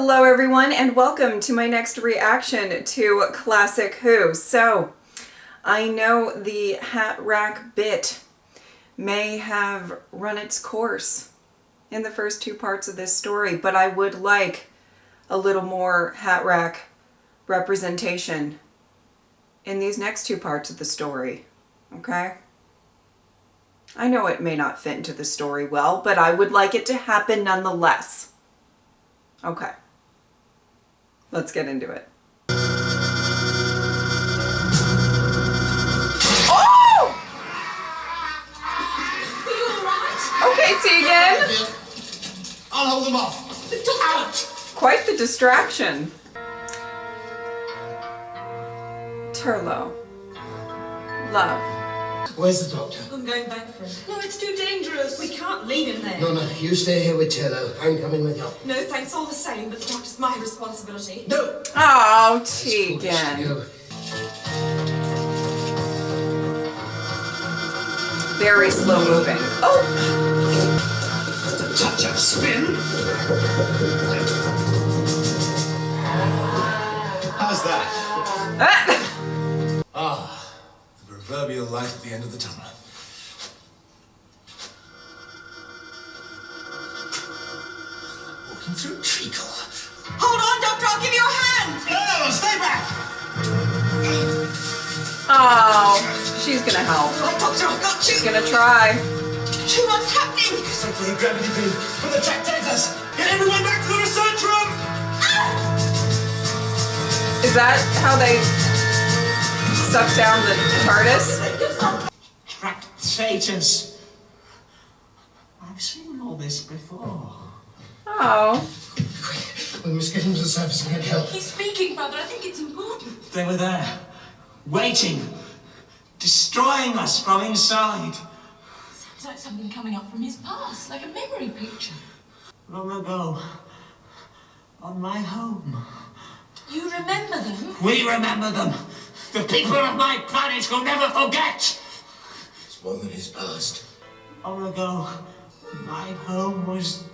Hello everyone and welcome to my next reaction to Classic Who. So, I know the hat rack bit may have run its course in the first two parts of this story, but I would like a little more hat rack representation in these next two parts of the story, okay? I know it may not fit into the story well, but I would like it to happen nonetheless. Okay, let's get into it. Oh! Are you all right? Okay, Tegan. I'll hold them off. Out! Quite the distraction. Turlo. Love. Where's the doctor? I'm going back for him. No, it's too dangerous. We can't leave him there. No, you stay here with Tello. I'm coming with you. No, thanks all the same, but the doctor's my responsibility. No! Oh, Tegan. Very slow moving. Oh! Just a touch of spin. How's that? Ah. The proverbial light at the end of the tunnel. Walking through treacle. Hold on, Doctor, I'll give you a hand! No, stay back! Oh, she's gonna help. Oh, Doctor, I've got you! She's gonna try. Too much happening! Set for a gravity beam for the tractators. Get everyone back to the research room! Is that how they suck down the TARDIS? Tractators. I've seen all this before. Oh. We must get him to the surface and get help. He's speaking, Father. I think it's important. They were there, waiting, destroying us from inside. Sounds like something coming up from his past, like a memory picture. Long ago, on my home. You remember them? We remember them. The people of my planet will never forget. It's more than his past. Long ago, my home was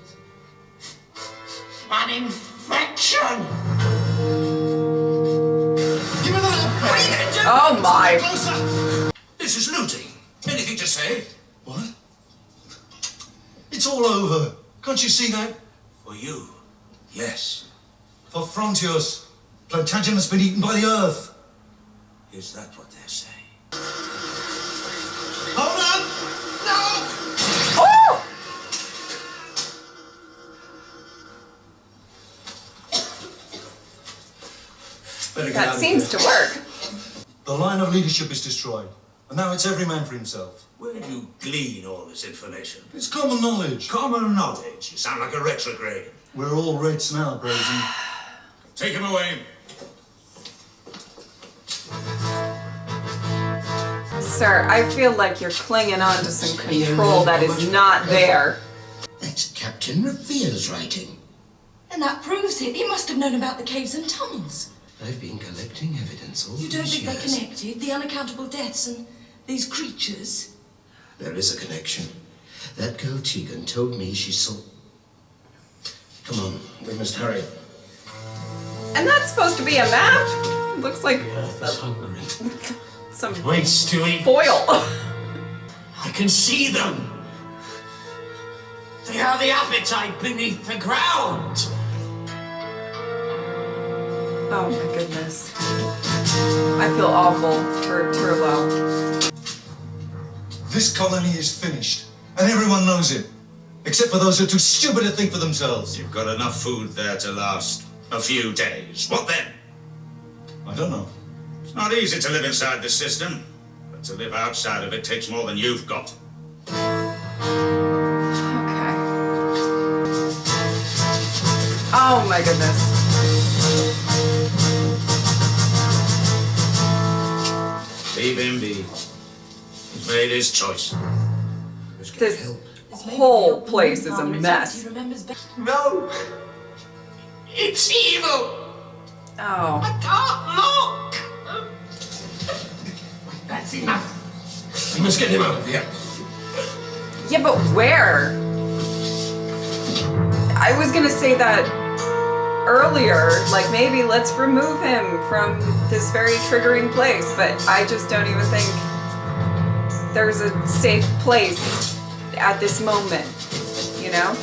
an infection. Give me the look! What are you going to do? Oh my. Closer! This is looting. Anything to say? What? It's all over. Can't you see that? For you, yes. For Frontios, Plantagenet has been eaten by the Earth. Is that what they're saying? Hold on! No! Oh! That seems to work. The line of leadership is destroyed, and now it's every man for himself. Where do you glean all this information? It's common knowledge. Common knowledge. You sound like a retrograde. We're all Reds now, Brazen. Take him away. Sir, I feel like you're clinging on to some control that is not there. That's Captain Revere's writing. And that proves it. He must have known about the caves and tunnels. I've been collecting evidence all You don't these think they're years. connected? The unaccountable deaths and these creatures? There is a connection. That girl Tegan told me she saw... Come on, we must hurry. And that's supposed to be a map? Looks like It's hungry. some Waits to eat. foil. I can see them. They have the appetite beneath the ground. Oh my goodness. I feel awful for Turlo. This colony is finished, and everyone knows it. Except for those who are too stupid to think for themselves. You've got enough food there to last a few days. What then? I don't know. It's not easy to live inside the system, but to live outside of it takes more than you've got. Okay. Oh my goodness. Leave him be. He's made his choice. This whole place is a mess. He remembers best. No. It's evil. Oh. I can't look. That's enough. We must get him out of here. Yeah, but where? I was gonna say that earlier, like maybe let's remove him from this very triggering place, but I just don't even think there's a safe place at this moment, you know?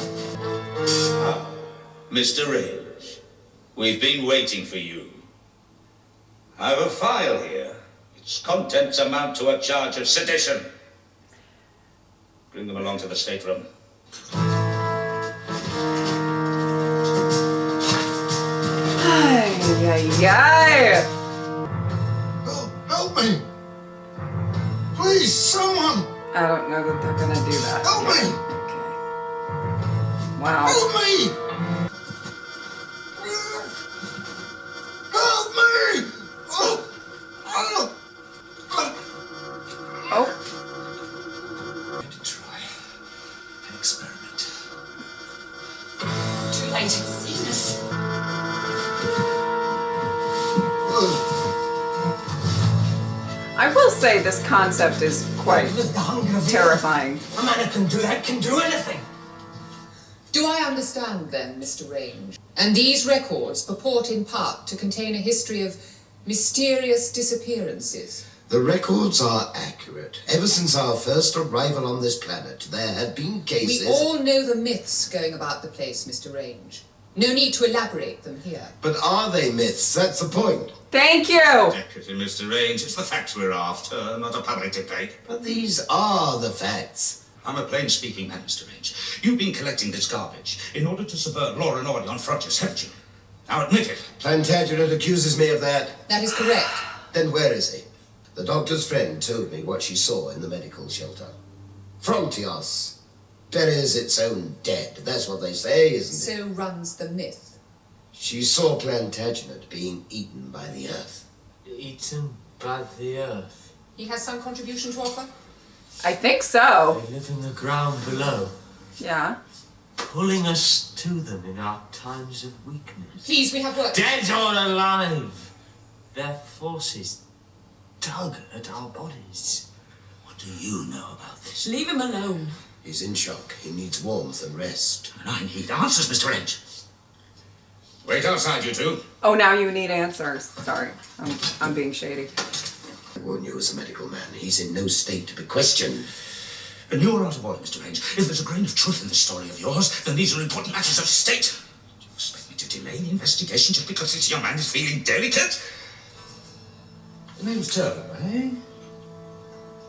Mr. Range, we've been waiting for you. I have a file here. Its contents amount to a charge of sedition. Bring them along to the stateroom. Ay, ay, ay. Help me! Please, someone! I don't know that they're gonna do that. Help me! Okay. Wow. Help me! Help me! Oh! Oh, To try an experiment. Too late. It's seen us. I will say this concept is quite The hunger of terrifying. A man who can do that can do anything. Do I understand then, Mr. Range? And these records purport in part to contain a history of mysterious disappearances. The records are accurate. Ever since our first arrival on this planet, there have been cases... We all know the myths going about the place, Mr. Range. No need to elaborate them here. But are they myths? That's the point. Thank you! Deputy Mr. Range, it's the facts we're after, not a public debate. But these are the facts. I'm a plain-speaking man, Mr. Range. You've been collecting this garbage in order to subvert law and order on Frontios, haven't you? Now admit it. Plantagenet accuses me of that. That is correct. Then where is he? The doctor's friend told me what she saw in the medical shelter. Frontios buries its own dead. That's what they say, isn't it? So runs the myth. She saw Plantagenet being eaten by the earth. Eaten by the earth. He has some contribution to offer? I think so. They live in the ground below, Yeah. pulling us to them in our times of weakness. Please, we have work. Dead or alive, their forces tug at our bodies. What do you know about this? Leave him alone. He's in shock. He needs warmth and rest. And I need answers, Mr. Range. Wait outside, you two. Oh, now you need answers. Sorry, I'm being shady. I warn you as a medical man, he's in no state to be questioned. And you're out of order, Mr. Range. If there's a grain of truth in this story of yours, then these are important matters of state. Do you expect me to delay the investigation just because this young man is feeling delicate? The name's Turner, eh?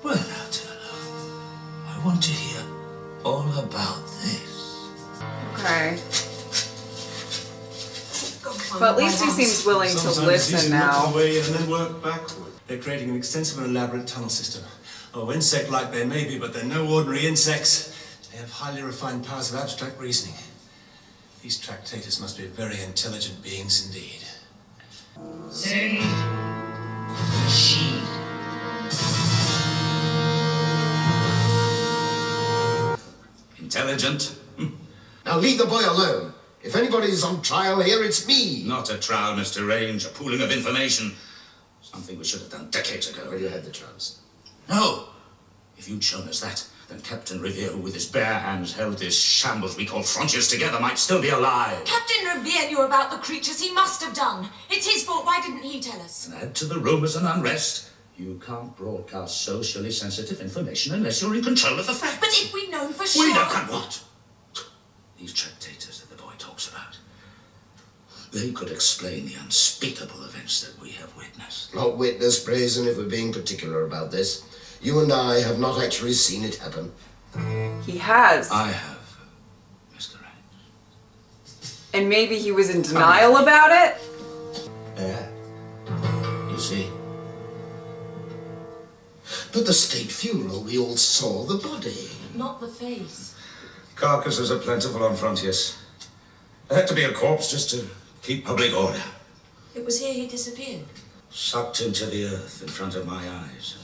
Well, now, Turner, I want to hear all about this. Okay. But at least he seems willing to listen now. Away and then work backward. They're creating an extensive and elaborate tunnel system. Oh, insect-like they may be, but they're no ordinary insects. They have highly refined powers of abstract reasoning. These tractators must be very intelligent beings indeed. Send machine. Intelligent? Now leave the boy alone. If anybody's on trial here, it's me. Not a trial, Mr. Range. A pooling of information. Something we should have done decades ago. Well, you had the chance. No. If you'd shown us that, then Captain Revere, who with his bare hands held this shambles we call Frontios together, might still be alive. Captain Revere knew about the creatures. He must have done. It's his fault. Why didn't he tell us? And add to the rumors and unrest. You can't broadcast socially sensitive information unless you're in control of the facts. But if we'd known for sure... We don't know what? These tractators that the boy talks about. They could explain the unspeakable events that we have witnessed. Not witness, Brazen, if we're being particular about this. You and I have not actually seen it happen. He has. I have, Mr. Range. And maybe he was in denial about it? Yeah. You see? But the state funeral, we all saw the body. Not the face. Carcasses are plentiful on Frontios. There had to be a corpse just to keep public order. It was here he disappeared. Sucked into the earth in front of my eyes.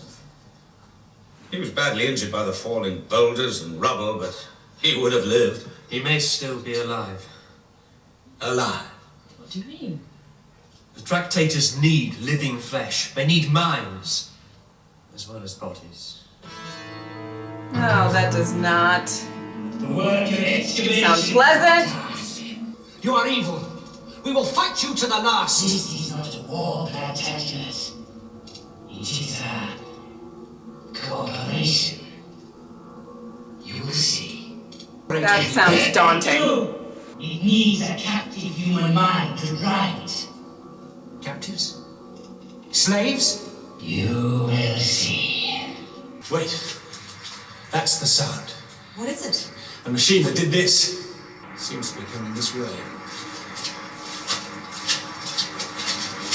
He was badly injured by the falling boulders and rubble, but he would have lived. He may still be alive. Alive. What do you mean? The tractators need living flesh. They need minds, as well as bodies. No, that does not The work of excavation. sound pleasant. You are evil. We will fight you to the last. This is not a war, Plantagenet. It is a cooperation. You will see. That sounds daunting. It needs a captive human mind to drive it. Captives? Slaves? You will see. Wait. That's the sound. What is it? A machine that did this. Seems to be coming this way.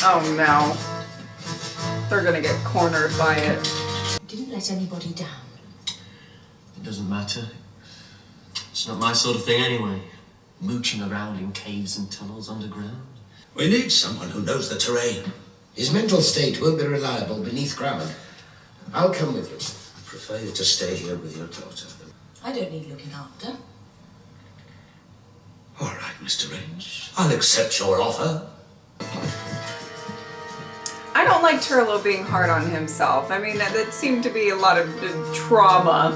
Oh no. They're gonna get cornered by it. Didn't let anybody down. It doesn't matter. It's not my sort of thing anyway. Mooching around in caves and tunnels underground. We need someone who knows the terrain. His mental state won't be reliable beneath ground. I'll come with you. I prefer you to stay here with your daughter. I don't need looking after. All right, Mr. Range. I'll accept your offer. I don't like Turlo being hard on himself. I mean, that seemed to be a lot of trauma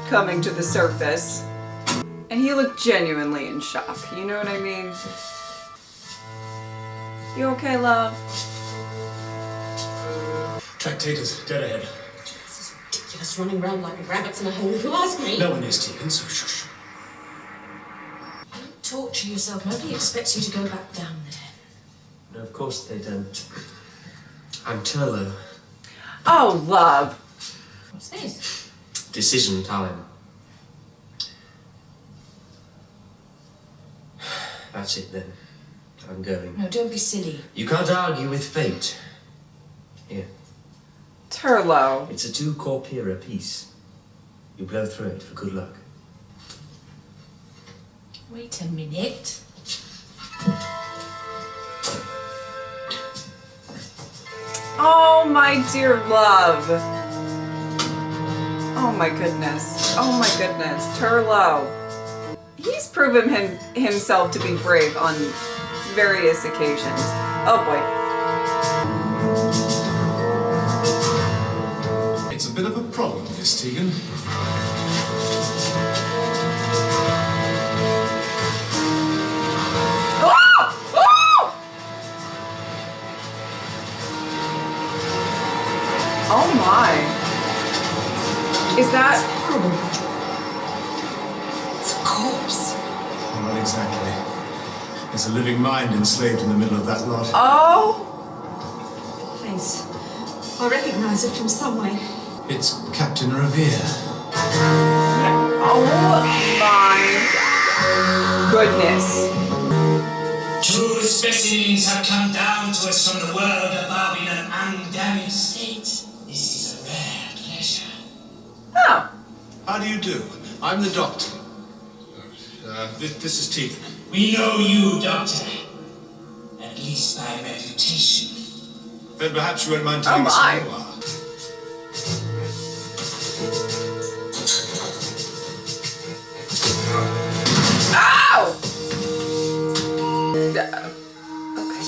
coming to the surface. And he looked genuinely in shock. You know what I mean? You okay, love? Tractators, dead ahead. This is ridiculous, running around like rabbits in a hole. If you ask me. No one is, Tegan, so shush. Don't torture yourself. Nobody expects you to go back down there. No, of course they don't. I'm Turlo. Oh, love. What's this? Decision time. That's it then. I'm going. No, don't be silly. You can't argue with fate. Here. Turlo. It's a 2 corpora piece. You blow through it for good luck. Wait a minute. Oh, my dear love. Oh my goodness. Oh my goodness. Turlo. He's proven himself to be brave on various occasions. Oh boy. It's a bit of a problem, Miss Tegan. Oh! Oh! Oh my. Is that... Horrible. It's a corpse. Not exactly. There's a living mind enslaved in the middle of that lot. Oh! Face. I recognize it from somewhere. It's Captain Revere. Oh my goodness. 2 specimens have come down to us from the world above in an undamaged state. This is a rare pleasure. Oh. How do you do? I'm the doctor. This is Tegan. We know you, Doctor. At least by reputation. Then perhaps you won't mind telling us my. who you are. Ow! Okay.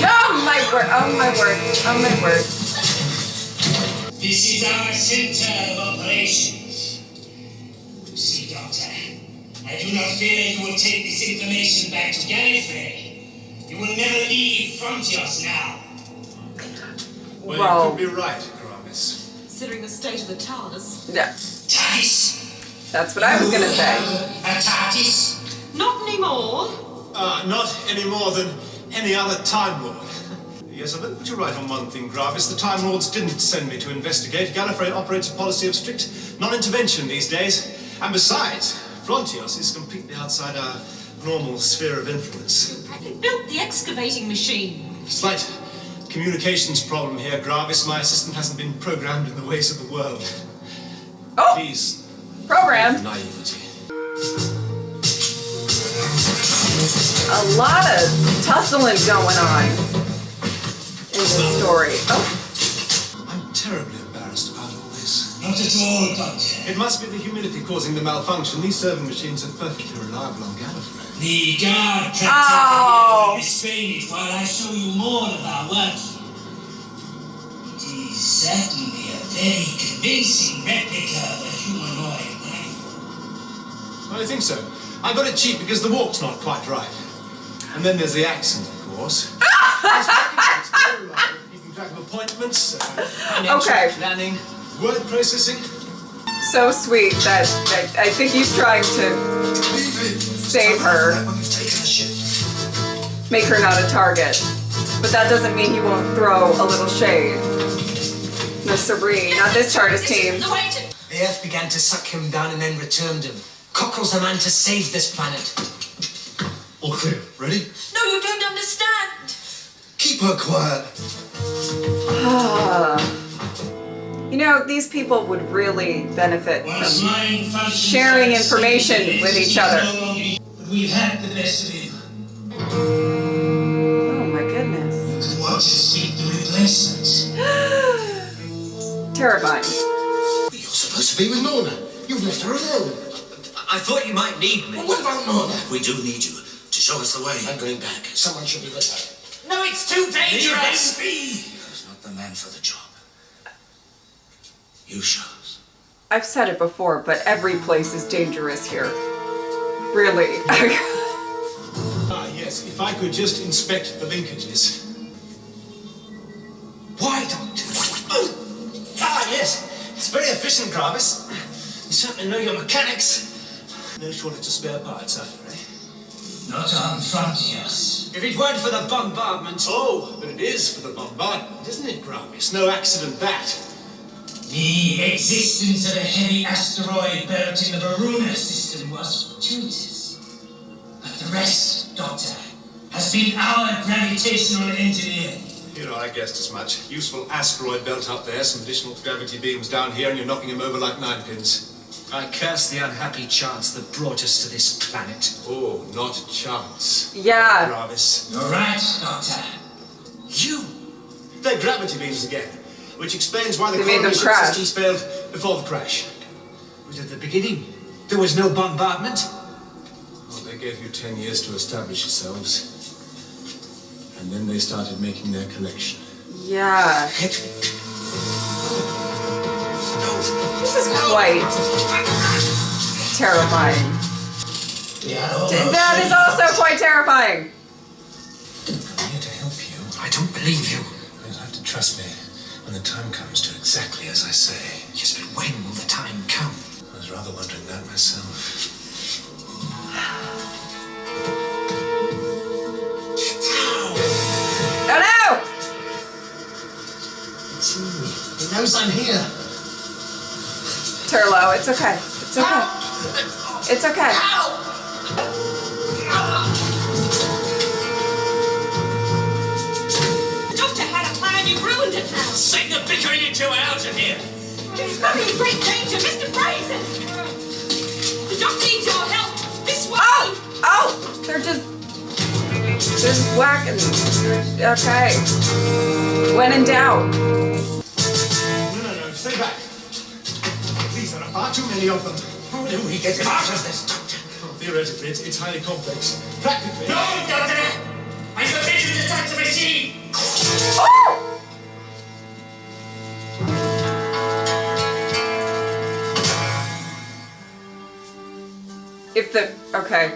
Oh my word! Oh my word! Oh my word! This is our center of operations. You see, Doctor, I do not fear you will take this information back to Gallifrey. You will never leave Frontios now. Well, Well- you could be right, Gravis. Considering the state of the TARDIS. Yeah, TARDIS? that's what I was gonna say. A TARDIS? Not anymore. Not any more than any other Time Lord. Yes, I'd like you right on one thing, Gravis. The Time Lords didn't send me to investigate. Gallifrey operates a policy of strict non-intervention these days. And besides, Frontios is completely outside our normal sphere of influence. You built the excavating machine. Slight communications problem here, Gravis. My assistant hasn't been programmed in the ways of the world. Oh, Please, program. naivety. A lot of tussling going on in this story. Oh, I'm terribly embarrassed about all this. Not at all, Doctor. It must be the humidity causing the malfunction. These serving machines are perfectly reliable on Gallifrey. The guard trapped Oh. will restrain it while I show you more of our work. It is certainly a very convincing replica of a humanoid life. I think so. I got it cheap because the walk's not quite right. And then there's the accent, of course. Keeping track of appointments, financial planning, word processing. So sweet that I think he's trying to save her, make her not a target. But that doesn't mean he won't throw a little shade. No, siree, not this TARDIS team. The Earth began to suck him down and then returned him. Cockrell's the man to save this planet. All clear. Ready? No, you don't understand. Keep her quiet. You know, these people would really benefit from sharing information with each other. We've had the best of him. Oh my goodness. And watch us seek the replacements. Terrifying. You're supposed to be with Lorna. You've left her alone. I thought you might need me. Well, what about Lorna? We do need you to show us the way. I'm going back. Someone should be with her. No, it's too dangerous. He's not the man for the job. You show us. I've said it before, but every place is dangerous here. Really. Yes, if I could just inspect the linkages. Why, Doctor? Yes. It's very efficient, Gravis. You certainly know your mechanics. No shortage of spare parts, are there, eh? Not on Frontios. If it weren't for the bombardment... Oh, but it is for the bombardment, isn't it, Gravis? No accident, that. The existence of a heavy asteroid belt in the Varuna system was fortuitous. But the rest, Doctor, has been our gravitational engineering. You know, I guessed as much. Useful asteroid belt up there, some additional gravity beams down here, and you're knocking him over like ninepins. I curse the unhappy chance that brought us to this planet. Oh, not chance. Yeah. Gravis. You're right, Doctor. You! They're gravity beams again, which explains why the They made them coronation crash. systems failed before the crash. Was at the beginning. There was no bombardment. Well, they gave you 10 years to establish yourselves. And then they started making their collection. Yeah. This is quite terrifying. That is also quite terrifying. I'm here to help you. I don't believe you. You'll have to trust me when the time comes to exactly as I say. Yes, but when will the time come? I was rather wondering that myself. Oh no! He knows I'm here. Turlo, it's okay. It's okay. It's okay. The doctor had a plan, you ruined it now. Send the bickering you two out of here! He's very in great danger, Mr. Fraser. The doctor needs your help. This way. Oh! Oh! They're just whacking. Okay. When in doubt. No, stay back. These are far too many of them. How do we get him out of this, Doctor? Theoretically, it's highly complex. Practically... No, Doctor! I'm forbidden to touch the machine! Oh! If the... Okay.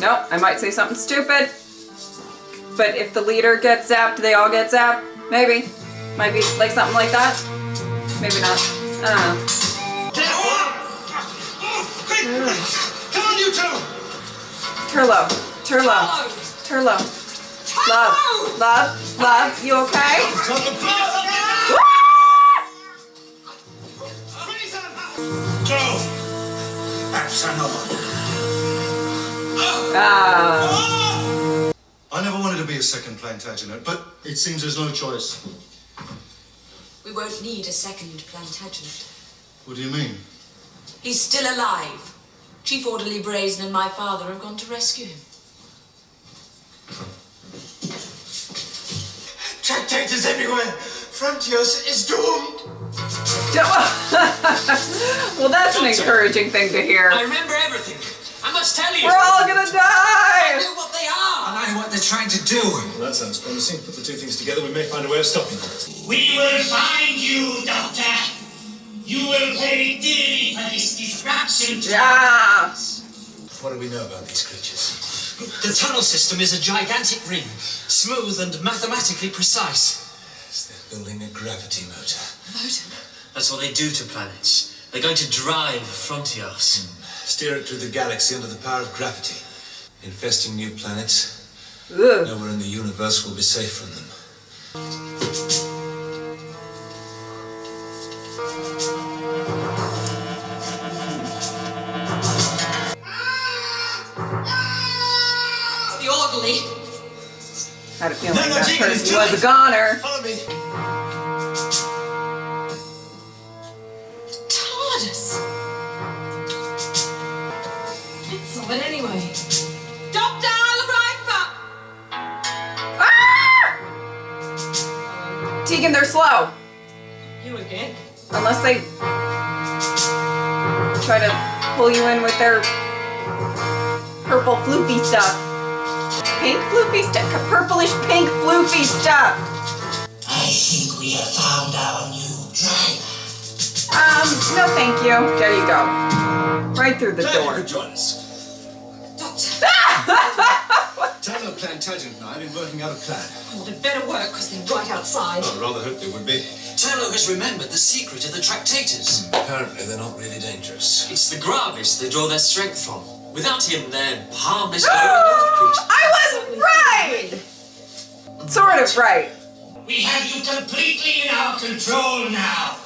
No, I might say something stupid. But if the leader gets zapped, they all get zapped? Maybe. Might be like something like that. Maybe not. I don't know. Come on, you two! Turlo. Love, you okay? Go! That's another. I never wanted to be a second Plantagenet, but it seems there's no choice. We won't need a second Plantagenet. What do you mean? He's still alive. Chief Orderly Brazen and my father have gone to rescue him. Tractators everywhere! Frontios is doomed! Well, that's an encouraging thing to hear. I remember everything. I must tell you. We're all gonna I die! know what they are. And I know what they're trying to do. Well, that sounds promising. Put the two things together, we may find a way of stopping them. We will find you, Doctor. You will pay dearly for this disruption. Yeah. What do we know about these creatures? The tunnel system is a gigantic ring, smooth and mathematically precise. Yes, they're building a gravity motor. Motor? That's what they do to planets. They're going to drive Frontios. Steer it through the galaxy under the power of gravity. Infesting new planets. Ugh. Nowhere in the universe will be safe from them. It's the orderly. Had a feeling No, that Deacon, it's person too was a late. goner. Follow me. TARDIS. Bits of it anyway. Doctor, I'll arrive for. Ah! Tegan, they're slow. You again? Unless they try to pull you in with their purple floofy stuff. Pink floofy stuff. Purplish pink floofy stuff. I think we have found our new driver. No thank you. There you go. Right through the Glad you door. could join us. Doctor. Tallow Plantagenet and I have been working out a plan. Well, they better work because they're right outside. I rather hoped they would be. Tello has remembered the secret of the Tractators. Apparently they're not really dangerous. It's the Gravis they draw their strength from. Without him, they're harmless creatures. I was right! Sort of right. We have you completely in our control now.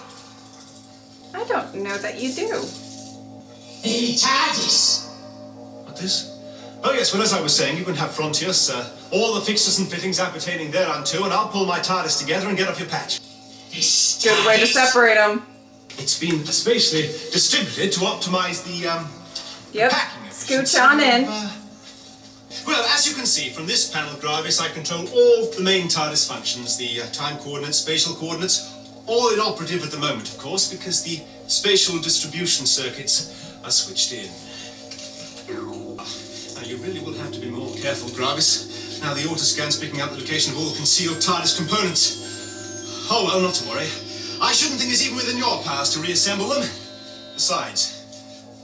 I don't know that you do. The TARDIS. What this? Oh yes, well as I was saying, you can have Frontios, all the fixtures and fittings appertaining thereunto, and I'll pull my TARDIS together and get off your patch. This Good way to TARDIS separate them. It's been spatially distributed to optimize the Yep. packing Scooch efficiency on of, in. Well, as you can see from this panel, Gravis, I control all the main TARDIS functions, the time coordinates, spatial coordinates, all inoperative at the moment, of course, because the spatial distribution circuits are switched in. Now, you really will have to be more careful, Gravis. Now, the autoscan's picking up the location of all concealed TARDIS components. Oh, well, not to worry. I shouldn't think it's even within your powers to reassemble them. Besides,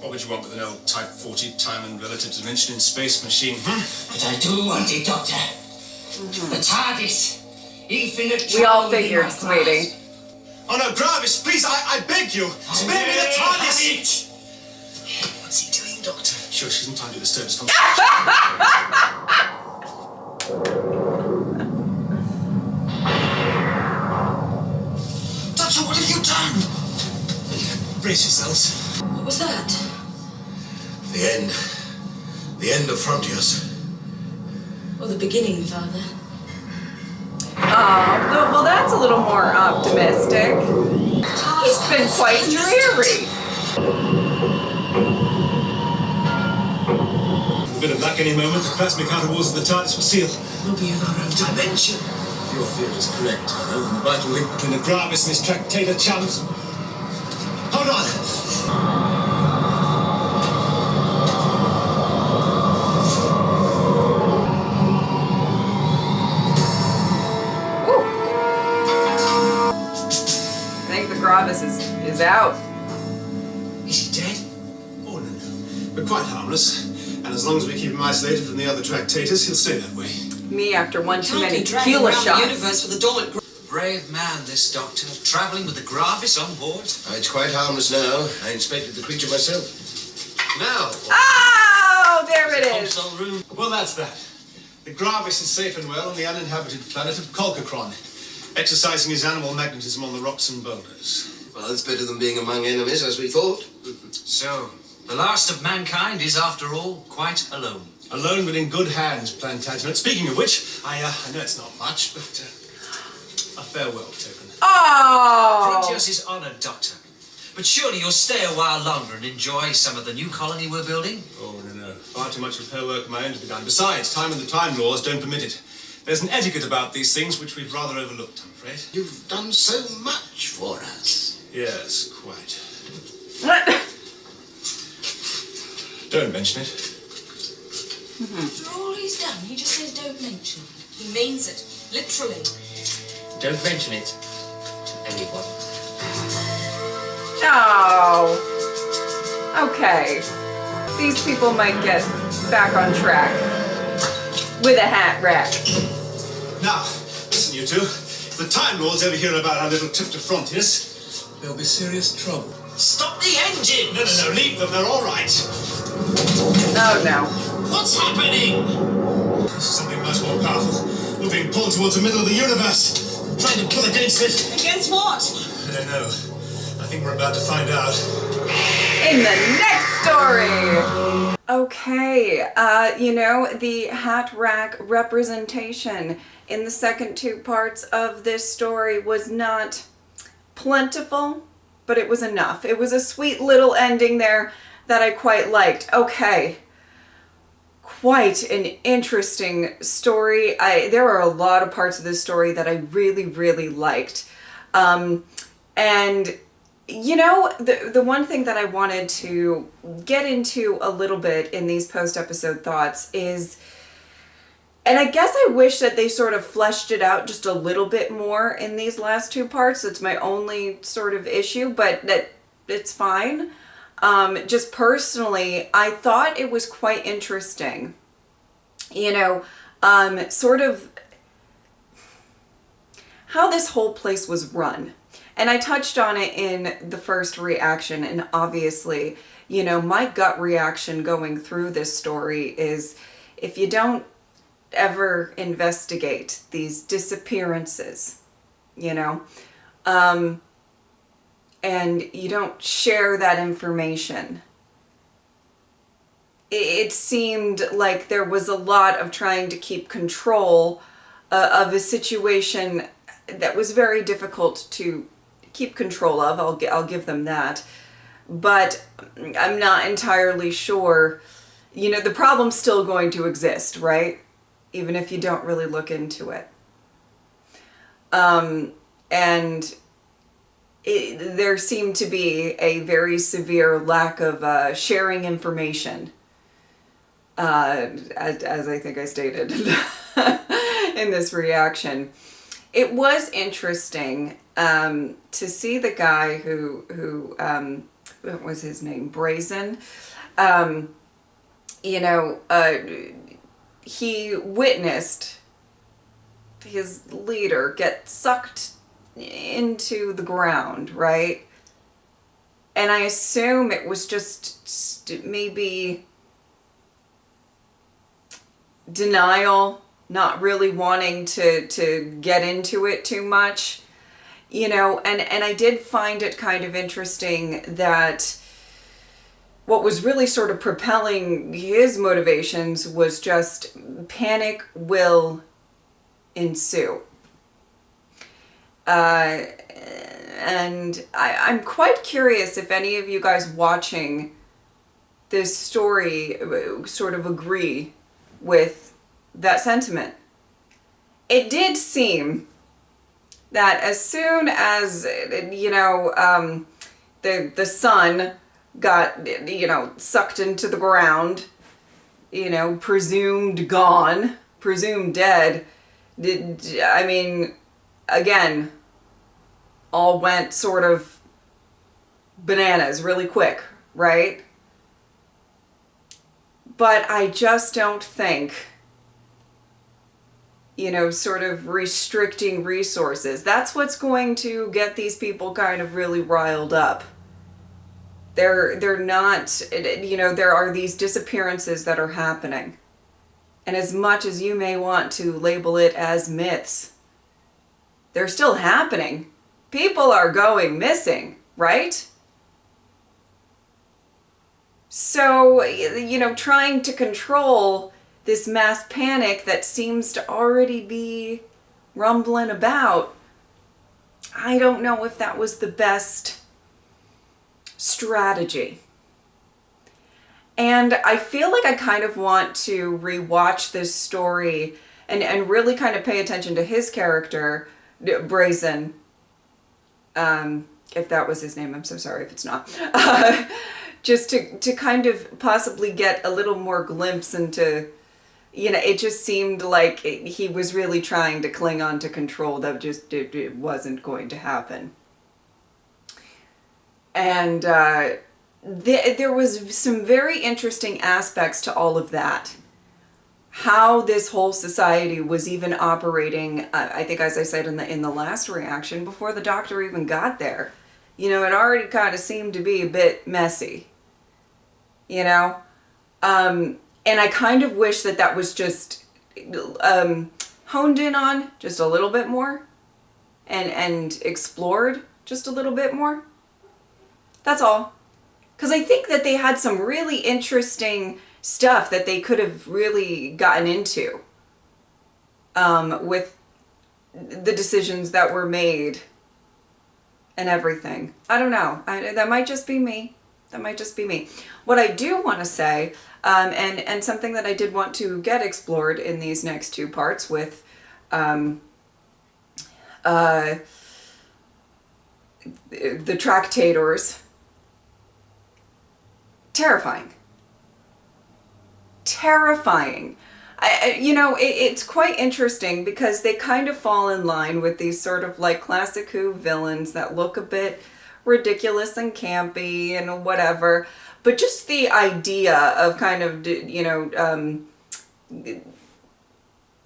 what would you want with an old Type 40 time and relative dimension in space machine, But I do want it, Doctor. The TARDIS. Infinite We all travel in figured, my sweetie. grasp. Oh no, Gravis, please, I beg you! Spare me the Have TARDIS! it. What's he doing, Doctor? Sure, she isn't time to disturb us. Doctor, what have you done? Brace yourselves. What was that? The end. The end of Frontios. Or the beginning, Father? Well, that's a little more optimistic. It's been quite dreary. A bit of luck any moment, the plasmic outer walls of the TARDIS will seal. We'll be in our own dimension. If your theory is correct, I know the vital link between the Gravis and his Tractator chums. Hold on! Ooh. I think the Gravis is out. Is he dead? Oh, no. But quite harmless. And as long as we keep him isolated from the other Tractators, he'll stay that way. Me after one too Can't many be dragging tequila around shots. the universe with a dormant. Brave man, this Doctor. Travelling with the Gravis on board. It's quite harmless now. I inspected the creature myself. Now, Oh, there it is. console room. Well, that's that. The Gravis is safe and well on the uninhabited planet of Kolkakron, exercising his animal magnetism on the rocks and boulders. Well, that's better than being among enemies, as we thought. So, the last of mankind is, after all, quite alone. Alone but in good hands, Plantagenet. Speaking of which, I know it's not much, but a farewell token. Oh. Frontios is honoured, Doctor. But surely you'll stay a while longer and enjoy some of the new colony we're building? Oh, no. Far too much repair work of my own to be done. Besides, time and the time laws don't permit it. There's an etiquette about these things which we've rather overlooked, I'm afraid. You've done so much for us. Yes, quite. Don't mention it. After all he's done, he just says don't mention. He means it. Literally. Don't mention it to anyone. No. Okay. These people might get back on track. with a hat rack. Now, listen, you two. If the Time Lords ever hear about our little trip to Frontios, there'll be serious trouble. Stop the engine! No, leave them. They're all right. Oh no. What's happening? Something much more powerful. We're being pulled towards the middle of the universe. Trying to pull against it. Against what? I don't know. I think we're about to find out. In the next story! Okay, you know, the hat rack representation in the second two parts of this story was not plentiful, but it was enough. It was a sweet little ending there that I quite liked. Okay, quite an interesting story. There are a lot of parts of this story that I really, really liked. And you know, the one thing that I wanted to get into a little bit in these post-episode thoughts is, and I guess I wish that they sort of fleshed it out just a little bit more in these last two parts. It's my only sort of issue, but it's fine. Just personally, I thought it was quite interesting, you know, sort of how this whole place was run. And I touched on it in the first reaction, and obviously, you know, my gut reaction going through this story is if you don't ever investigate these disappearances, you know, and you don't share that information, it seemed like there was a lot of trying to keep control of a situation that was very difficult to keep control of. I'll give them that. But I'm not entirely sure, you know, the problem's still going to exist, right? Even if you don't really look into it. And there seemed to be a very severe lack of sharing information, as I think I stated in this reaction. It was interesting to see the guy who what was his name? Brazen. You know, he witnessed his leader get sucked into the ground, right? And I assume it was just maybe denial, not really wanting to get into it too much, you know, and I did find it kind of interesting that what was really sort of propelling his motivations was just panic will ensue. And I'm quite curious if any of you guys watching this story sort of agree with that sentiment. It did seem that as soon as, you know, the sun got, you know, sucked into the ground, you know, presumed gone, presumed dead, I mean, again, all went sort of bananas really quick, right? But I just don't think, you know, sort of restricting resources, that's what's going to get these people kind of really riled up. They're not, you know, there are these disappearances that are happening. And as much as you may want to label it as myths, they're still happening. People are going missing, right? So, you know, trying to control this mass panic that seems to already be rumbling about, I don't know if that was the best strategy. And I feel like I kind of want to rewatch this story and really kind of pay attention to his character, Brazen. If that was his name, I'm so sorry if it's not. Just to kind of possibly get a little more glimpse into, you know, it just seemed like he was really trying to cling on to control that just it wasn't going to happen. And there was some very interesting aspects to all of that. how this whole society was even operating. I think, as I said in the last reaction, before the Doctor even got there, you know, it already kind of seemed to be a bit messy, you know. And I kind of wish that that was just honed in on just a little bit more, and explored just a little bit more. That's all. Because I think that they had some really interesting stuff that they could have really gotten into with the decisions that were made and everything. I don't know. That might just be me. That might just be me. What I do want to say, and something that I did want to get explored in these next two parts with the Tractators. Terrifying. Terrifying. You know, it's quite interesting because they kind of fall in line with these sort of like classic Who villains that look a bit ridiculous and campy and whatever. But just the idea of kind of, you know,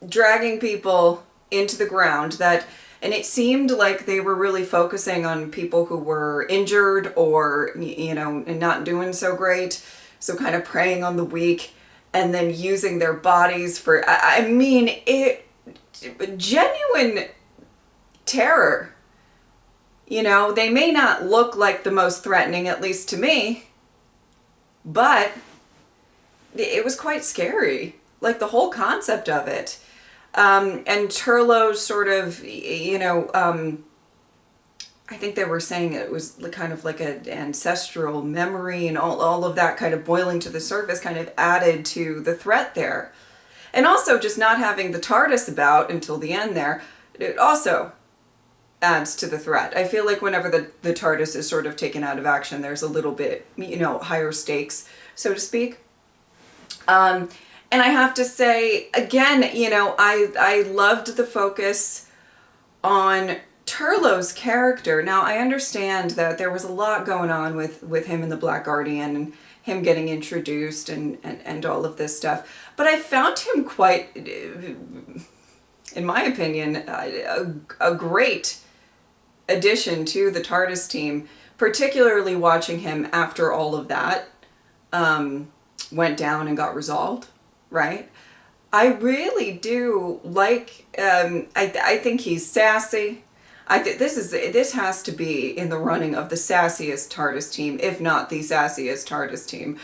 dragging people into the ground that, and it seemed like they were really focusing on people who were injured or, you know, and not doing so great. So kind of preying on the weak and then using their bodies for, I mean, it, genuine terror. You know, they may not look like the most threatening, at least to me, but it was quite scary. Like the whole concept of it. And Turlough's sort of, you know, I think they were saying it was kind of like an ancestral memory, and all of that kind of boiling to the surface kind of added to the threat there. And also just not having the TARDIS about until the end there, it also adds to the threat. I feel like whenever the TARDIS is sort of taken out of action, there's a little bit, you know, higher stakes, so to speak. And I have to say, again, you know, I loved the focus on Turlough's character. Now, I understand that there was a lot going on with him and the Black Guardian, and him getting introduced and all of this stuff. But I found him quite, in my opinion, a great addition to the TARDIS team, particularly watching him after all of that went down and got resolved. Right? I really do like, I think he's sassy. I think this has to be in the running of the sassiest TARDIS team, if not the sassiest TARDIS team.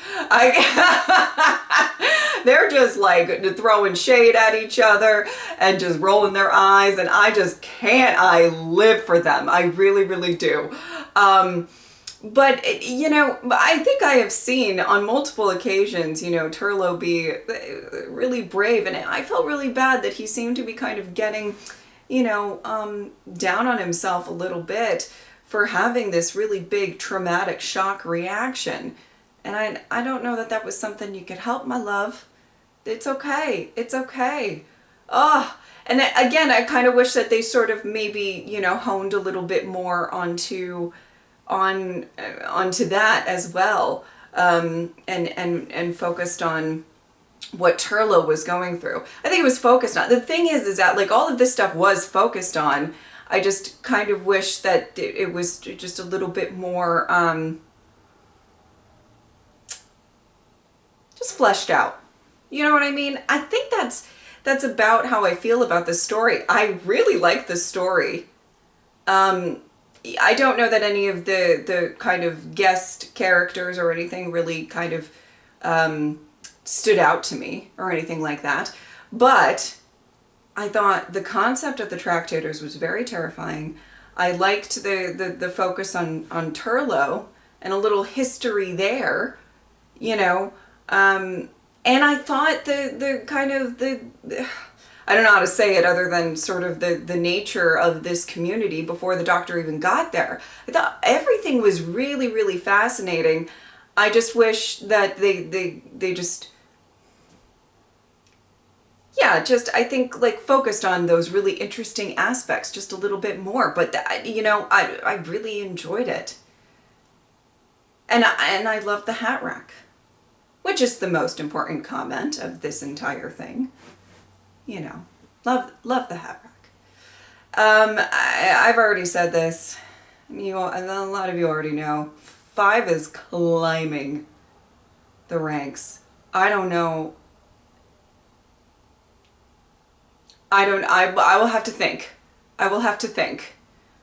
They're just like throwing shade at each other and just rolling their eyes, and I just can't. I live for them. I really, really do. But, you know, I think I have seen on multiple occasions, you know, Turlough be really brave. And I felt really bad that he seemed to be kind of getting, you know, down on himself a little bit for having this really big traumatic shock reaction. And I don't know that that was something you could help, my love. It's okay. It's okay. Oh, and again, I kind of wish that they sort of maybe, you know, honed a little bit more onto that as well, and focused on what Turlough was going through. I think it was focused on. The thing is that like all of this stuff was focused on. I just kind of wish that it was just a little bit more just fleshed out. You know what I mean? I think that's about how I feel about the story. I really like the story. I don't know that any of the kind of guest characters or anything really kind of stood out to me or anything like that. But I thought the concept of the Tractators was very terrifying. I liked the focus on Turlough and a little history there, you know. And I thought the kind of I don't know how to say it other than sort of the nature of this community before the Doctor even got there. I thought everything was really, really fascinating. I just wish that they just, yeah, just I think like focused on those really interesting aspects just a little bit more. But you know, I really enjoyed it, and I love the hat rack. which is the most important comment of this entire thing. You know, love the Hat Rack. I've already said this. A lot of you already know. 5 is climbing the ranks. I don't know. I will have to think. I will have to think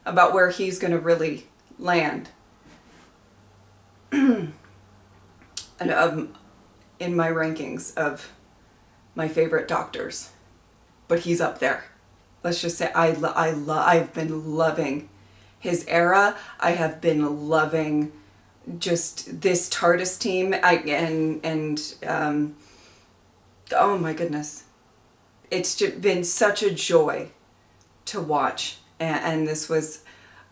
about where he's going to really land. And in my rankings of my favorite doctors. But he's up there. Let's just say I've been loving his era. I have been loving just this TARDIS team. Oh my goodness. It's just been such a joy to watch. And this was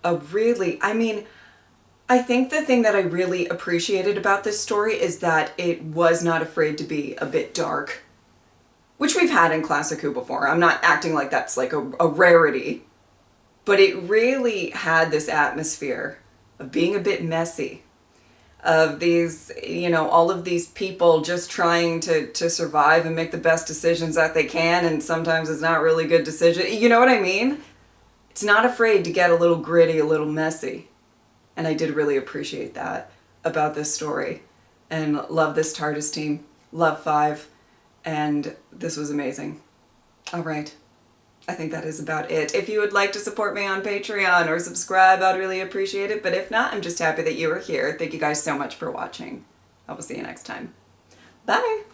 a really, I think the thing that I really appreciated about this story is that it was not afraid to be a bit dark, which we've had in Classic Who before. I'm not acting like that's like a rarity, but it really had this atmosphere of being a bit messy, of these, all of these people just trying to survive and make the best decisions that they can, and sometimes it's not really good decision. You know what I mean? It's not afraid to get a little gritty, a little messy. And I did really appreciate that about this story. And love this TARDIS team. Love 5. And this was amazing. All right. I think that is about it. If you would like to support me on Patreon or subscribe, I'd really appreciate it. But if not, I'm just happy that you are here. Thank you guys so much for watching. I will see you next time. Bye.